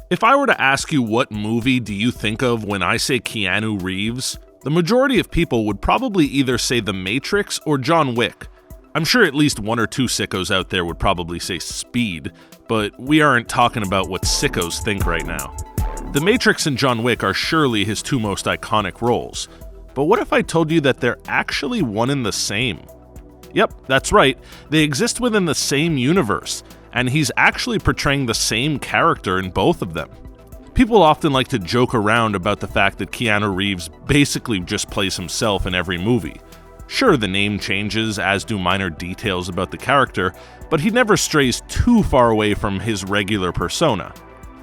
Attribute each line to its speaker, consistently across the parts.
Speaker 1: If I were to ask you what movie do you think of when I say Keanu Reeves, the majority of people would probably either say The Matrix or John Wick. I'm sure at least one or two sickos out there would probably say Speed, but we aren't talking about what sickos think right now. The Matrix and John Wick are surely his two most iconic roles, but what if I told you that they're actually one and the same? Yep, that's right, they exist within the same universe, and he's actually portraying the same character in both of them. People often like to joke around about the fact that Keanu Reeves basically just plays himself in every movie. Sure, the name changes, as do minor details about the character, but he never strays too far away from his regular persona.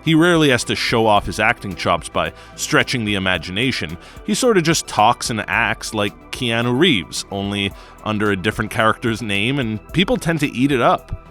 Speaker 1: He rarely has to show off his acting chops by stretching the imagination. He sort of just talks and acts like Keanu Reeves, only under a different character's name, and people tend to eat it up.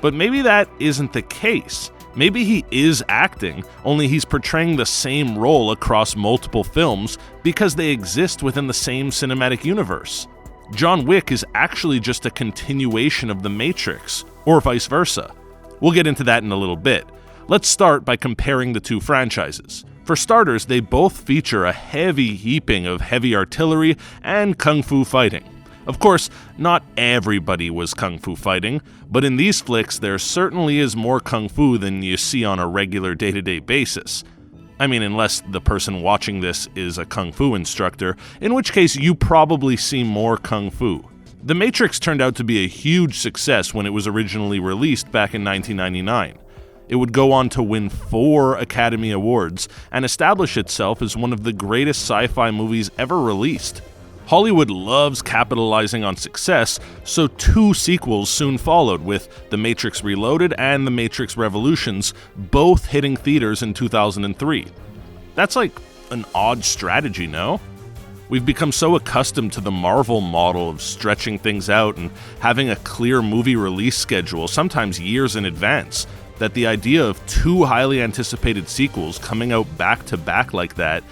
Speaker 1: But maybe that isn't the case. Maybe he is acting, only he's portraying the same role across multiple films because they exist within the same cinematic universe. John Wick is actually just a continuation of The Matrix, or vice versa. We'll get into that in a little bit. Let's start by comparing the two franchises. For starters, they both feature a heavy heaping of heavy artillery and kung fu fighting. Of course, not everybody was kung fu fighting, but in these flicks there certainly is more kung fu than you see on a regular day-to-day basis. I mean, unless the person watching this is a kung fu instructor, in which case you probably see more kung fu. The Matrix turned out to be a huge success when it was originally released back in 1999. It would go on to win 4 Academy Awards and establish itself as one of the greatest sci-fi movies ever released. Hollywood loves capitalizing on success, so 2 sequels soon followed, with The Matrix Reloaded and The Matrix Revolutions both hitting theaters in 2003. That's like an odd strategy, no? We've become so accustomed to the Marvel model of stretching things out and having a clear movie release schedule, sometimes years in advance, that the idea of 2 highly anticipated sequels coming out back to back like that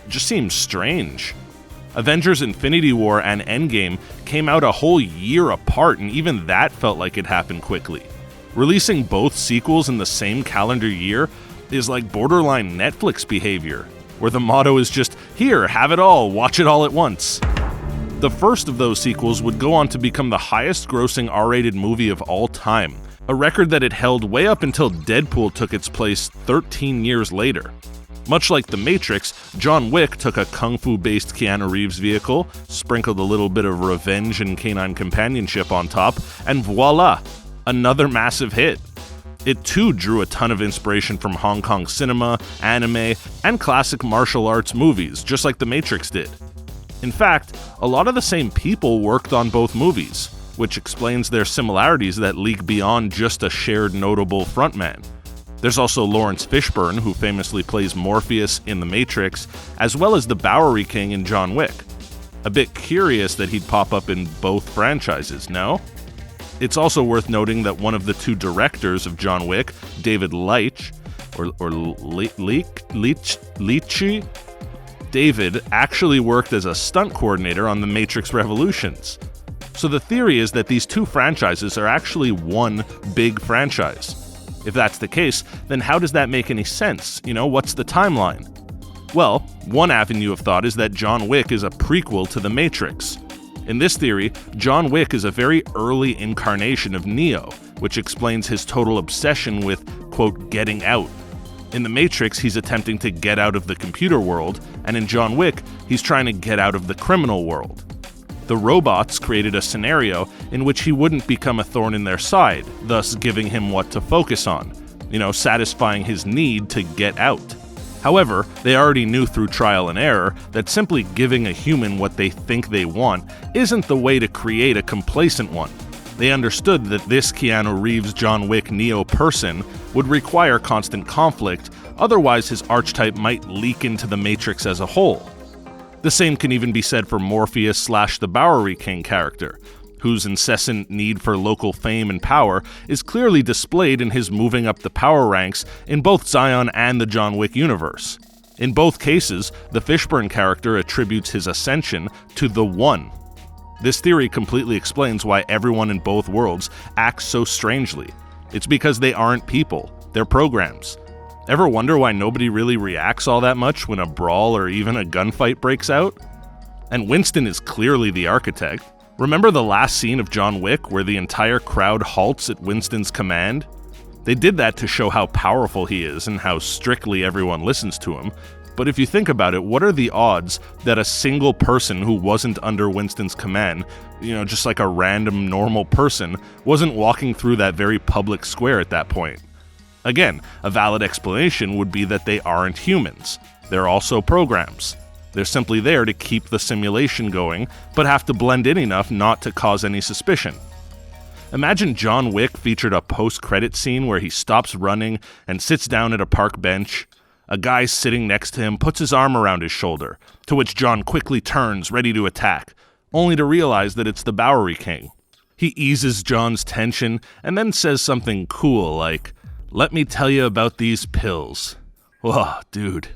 Speaker 1: just seems strange. Avengers Infinity War and Endgame came out a whole year apart, and even that felt like it happened quickly. Releasing both sequels in the same calendar year is like borderline Netflix behavior, where the motto is just, here, have it all, watch it all at once. The first of those sequels would go on to become the highest-grossing R-rated movie of all time, a record that it held way up until Deadpool took its place 13 years later. Much like The Matrix, John Wick took a kung fu-based Keanu Reeves vehicle, sprinkled a little bit of revenge and canine companionship on top, and voila, another massive hit. It too drew a ton of inspiration from Hong Kong cinema, anime, and classic martial arts movies, just like The Matrix did. In fact, a lot of the same people worked on both movies, which explains their similarities that leak beyond just a shared notable frontman. There's also Lawrence Fishburne, who famously plays Morpheus in The Matrix, as well as the Bowery King in John Wick. A bit curious that he'd pop up in both franchises, no? It's also worth noting that one of the 2 directors of John Wick, David Leitch, David actually worked as a stunt coordinator on The Matrix Revolutions. So the theory is that these 2 franchises are actually one big franchise. If that's the case, then how does that make any sense? What's the timeline? Well, one avenue of thought is that John Wick is a prequel to The Matrix. In this theory, John Wick is a very early incarnation of Neo, which explains his total obsession with, quote, getting out. In The Matrix, he's attempting to get out of the computer world, and in John Wick, he's trying to get out of the criminal world. The robots created a scenario in which he wouldn't become a thorn in their side, thus giving him what to focus on, satisfying his need to get out. However, they already knew through trial and error that simply giving a human what they think they want isn't the way to create a complacent one. They understood that this Keanu Reeves John Wick Neo person would require constant conflict, otherwise his archetype might leak into the Matrix as a whole. The same can even be said for Morpheus / the Bowery King character, whose incessant need for local fame and power is clearly displayed in his moving up the power ranks in both Zion and the John Wick universe. In both cases, the Fishburne character attributes his ascension to the One. This theory completely explains why everyone in both worlds acts so strangely. It's because they aren't people, they're programs. Ever wonder why nobody really reacts all that much when a brawl or even a gunfight breaks out? And Winston is clearly the architect. Remember the last scene of John Wick where the entire crowd halts at Winston's command? They did that to show how powerful he is and how strictly everyone listens to him. But if you think about it, what are the odds that a single person who wasn't under Winston's command, just like a random normal person, wasn't walking through that very public square at that point? Again, a valid explanation would be that they aren't humans. They're also programs. They're simply there to keep the simulation going, but have to blend in enough not to cause any suspicion. Imagine John Wick featured a post-credit scene where he stops running and sits down at a park bench. A guy sitting next to him puts his arm around his shoulder, to which John quickly turns, ready to attack, only to realize that it's the Bowery King. He eases John's tension and then says something cool like, "Let me tell you about these pills." Whoa, dude.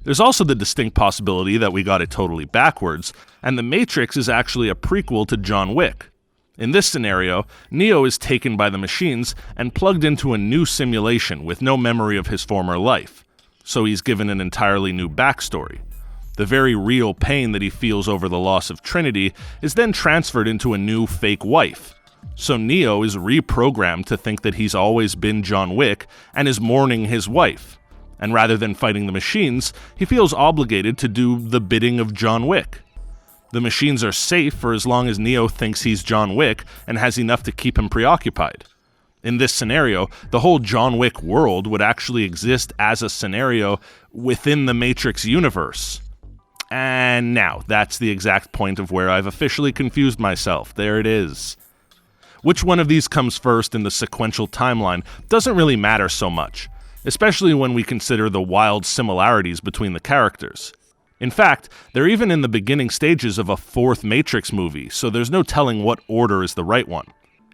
Speaker 1: There's also the distinct possibility that we got it totally backwards, and The Matrix is actually a prequel to John Wick. In this scenario, Neo is taken by the machines and plugged into a new simulation with no memory of his former life, so he's given an entirely new backstory. The very real pain that he feels over the loss of Trinity is then transferred into a new fake wife. So Neo is reprogrammed to think that he's always been John Wick and is mourning his wife. And rather than fighting the machines, he feels obligated to do the bidding of John Wick. The machines are safe for as long as Neo thinks he's John Wick and has enough to keep him preoccupied. In this scenario, the whole John Wick world would actually exist as a scenario within the Matrix universe. And now, that's the exact point of where I've officially confused myself. There it is. Which one of these comes first in the sequential timeline doesn't really matter so much, especially when we consider the wild similarities between the characters. In fact, they're even in the beginning stages of a fourth Matrix movie, so there's no telling what order is the right one.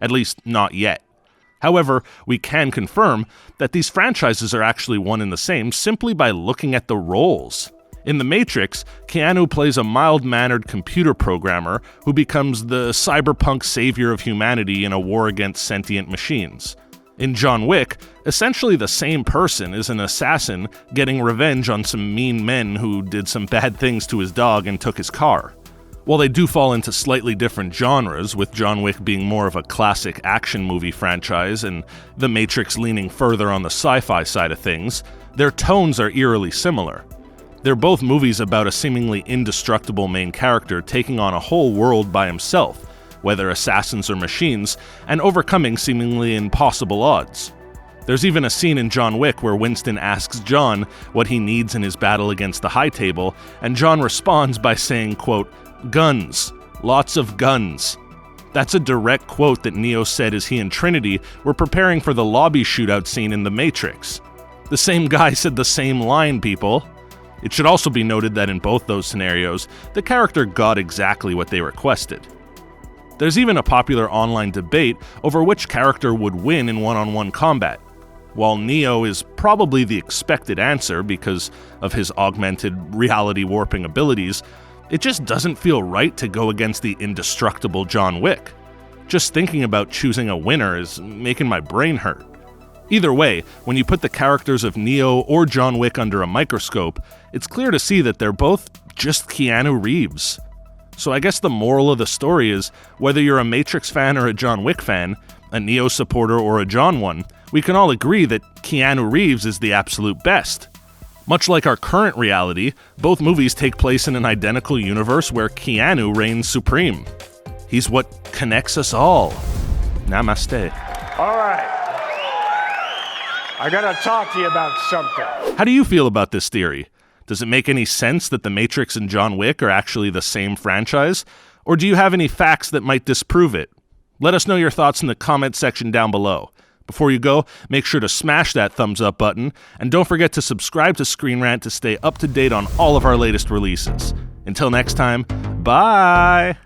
Speaker 1: At least, not yet. However, we can confirm that these franchises are actually one and the same simply by looking at the roles. In The Matrix, Keanu plays a mild-mannered computer programmer who becomes the cyberpunk savior of humanity in a war against sentient machines. In John Wick, essentially the same person is an assassin getting revenge on some mean men who did some bad things to his dog and took his car. While they do fall into slightly different genres, with John Wick being more of a classic action movie franchise and The Matrix leaning further on the sci-fi side of things, their tones are eerily similar. They're both movies about a seemingly indestructible main character taking on a whole world by himself, whether assassins or machines, and overcoming seemingly impossible odds. There's even a scene in John Wick where Winston asks John what he needs in his battle against the High Table, and John responds by saying, quote, "Guns. Lots of guns." That's a direct quote that Neo said as he and Trinity were preparing for the lobby shootout scene in The Matrix. The same guy said the same line, people. It should also be noted that in both those scenarios, the character got exactly what they requested. There's even a popular online debate over which character would win in one-on-one combat. While Neo is probably the expected answer because of his augmented reality warping abilities, it just doesn't feel right to go against the indestructible John Wick. Just thinking about choosing a winner is making my brain hurt. Either way, when you put the characters of Neo or John Wick under a microscope, it's clear to see that they're both just Keanu Reeves. So I guess the moral of the story is, whether you're a Matrix fan or a John Wick fan, a Neo supporter or a John one, we can all agree that Keanu Reeves is the absolute best. Much like our current reality, both movies take place in an identical universe where Keanu reigns supreme. He's what connects us all. Namaste.
Speaker 2: All right. I gotta talk to you about something.
Speaker 1: How do you feel about this theory? Does it make any sense that The Matrix and John Wick are actually the same franchise? Or do you have any facts that might disprove it? Let us know your thoughts in the comment section down below. Before you go, make sure to smash that thumbs up button, and don't forget to subscribe to ScreenRant to stay up to date on all of our latest releases. Until next time, bye!